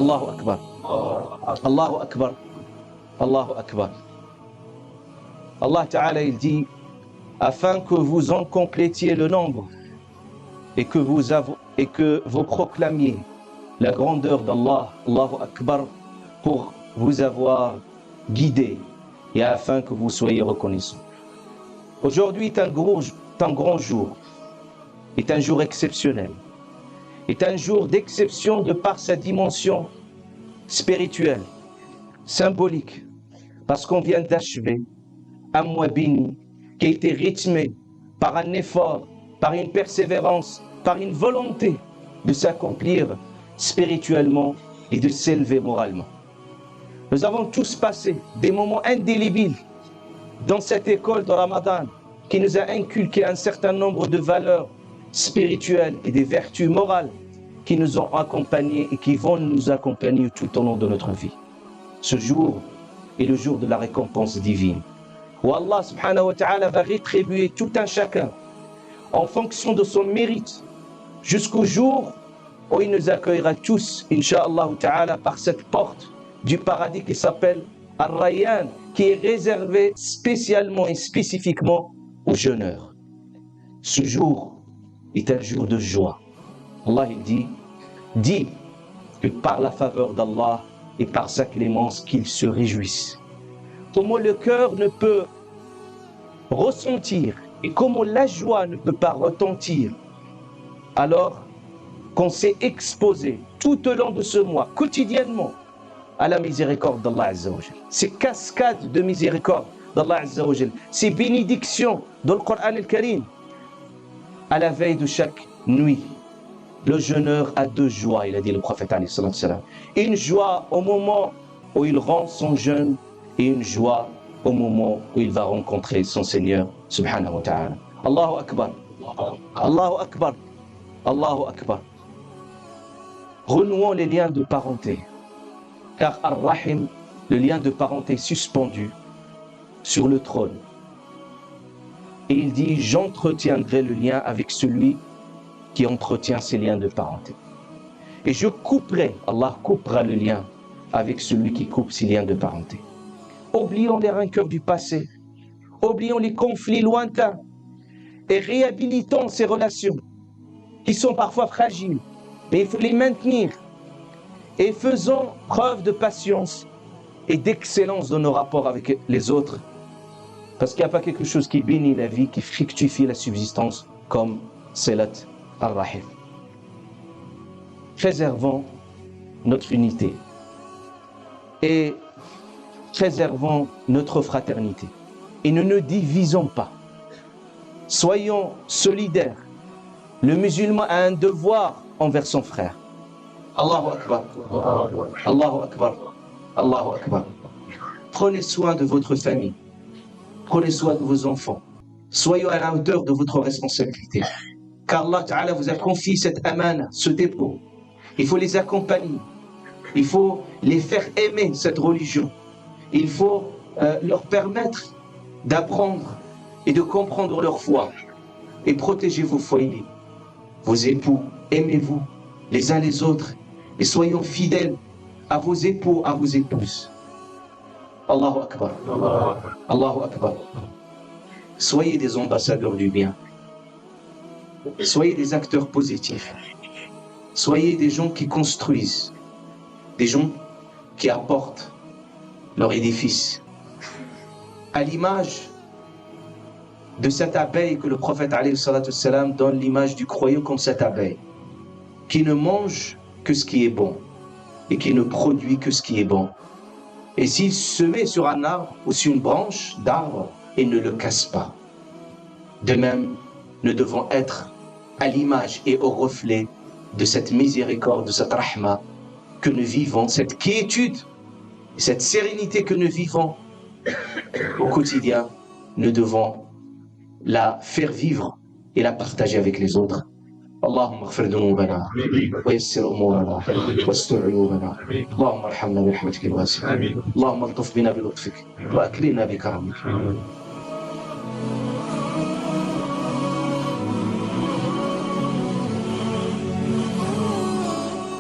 Allahu Akbar. Allahu Akbar. Allahu Akbar. Allah Ta'ala, il dit, afin que vous en complétiez le nombre et que vous proclamiez la grandeur d'Allah, Allahu Akbar, pour vous avoir guidé et afin que vous soyez reconnaissants. Aujourd'hui est un grand jour, est un jour exceptionnel, est un jour d'exception de par sa dimension spirituelle, symbolique, parce qu'on vient d'achever un mois béni qui a été rythmé par un effort, par une persévérance, par une volonté de s'accomplir spirituellement et de s'élever moralement. Nous avons tous passé des moments indélébiles dans cette école de Ramadan qui nous a inculqué un certain nombre de valeurs spirituelles et des vertus morales qui nous ont accompagnés et qui vont nous accompagner tout au long de notre vie. Ce jour est le jour de la récompense divine, où Allah subhanahu wa ta'ala va rétribuer tout un chacun en fonction de son mérite, jusqu'au jour où il nous accueillera tous, incha'Allah ta'ala, par cette porte du paradis qui s'appelle Ar-Rayyan, qui est réservée spécialement et spécifiquement aux jeûneurs. Ce jour est un jour de joie. Allah il dit que par la faveur d'Allah et par sa clémence qu'ils se réjouissent. Comment le cœur ne peut ressentir et comment la joie ne peut pas retentir alors qu'on s'est exposé tout au long de ce mois, quotidiennement, à la miséricorde d'Allah Azza wa Jal. Ces cascades de miséricorde d'Allah Azza wa Jal, ces bénédictions dans le Coran al-Karim. À la veille de chaque nuit, le jeûneur a deux joies, il a dit le prophète alayhi salatu wassalam. Une joie au moment où il rend son jeûne et une joie au moment où il va rencontrer son Seigneur subhanahu wa ta'ala. Allahu Akbar. Allahu Akbar. Allahu Akbar. Renouons les liens de parenté, car Ar-Rahim, le lien de parenté suspendu sur le trône. Et il dit, j'entretiendrai le lien avec celui qui entretient ces liens de parenté. Et je couperai, Allah coupera le lien avec celui qui coupe ces liens de parenté. Oublions les rancœurs du passé, oublions les conflits lointains et réhabilitons ces relations qui sont parfois fragiles, mais il faut les maintenir et faisons preuve de patience et d'excellence dans nos rapports avec les autres, parce qu'il n'y a pas quelque chose qui bénit la vie, qui fructifie la subsistance comme Silat Ar-Rahim. Préservons notre unité et préservons notre fraternité et ne nous divisons pas. Soyons solidaires. Le musulman a un devoir envers son frère. Allahu Akbar. Allahu Akbar. Allahu Akbar. Prenez soin de votre famille. Prenez soin de vos enfants. Soyez à la hauteur de votre responsabilité. Car Allah Ta'ala vous a confié cette amana, ce dépôt. Il faut les accompagner. Il faut les faire aimer cette religion. Il faut leur permettre d'apprendre et de comprendre leur foi. Et protégez vos foyers, vos époux. Aimez-vous les uns les autres et soyons fidèles à vos époux, à vos épouses. Allahu Akbar. Allahu Akbar. Soyez des ambassadeurs du bien. Soyez des acteurs positifs. Soyez des gens qui construisent, des gens qui apportent leur édifice. À l'image de cette abeille que le prophète alayhi salatu wassalam donne l'image du croyant comme cette abeille, qui ne mange que ce qui est bon et qui ne produit que ce qui est bon. Et s'il se met sur un arbre ou sur une branche d'arbre et ne le casse pas. De même, nous devons être à l'image et au reflet de cette miséricorde, de cette rahma que nous vivons, cette quiétude, cette sérénité que nous vivons au quotidien. Nous devons la faire vivre et la partager avec les autres. اللهم اغفر ذنوبنا ويسر امورنا واستر عيوبنا اللهم ارحمنا برحمتك الواسعه اللهم الطف بنا بلطفك واكرمنا بكرمك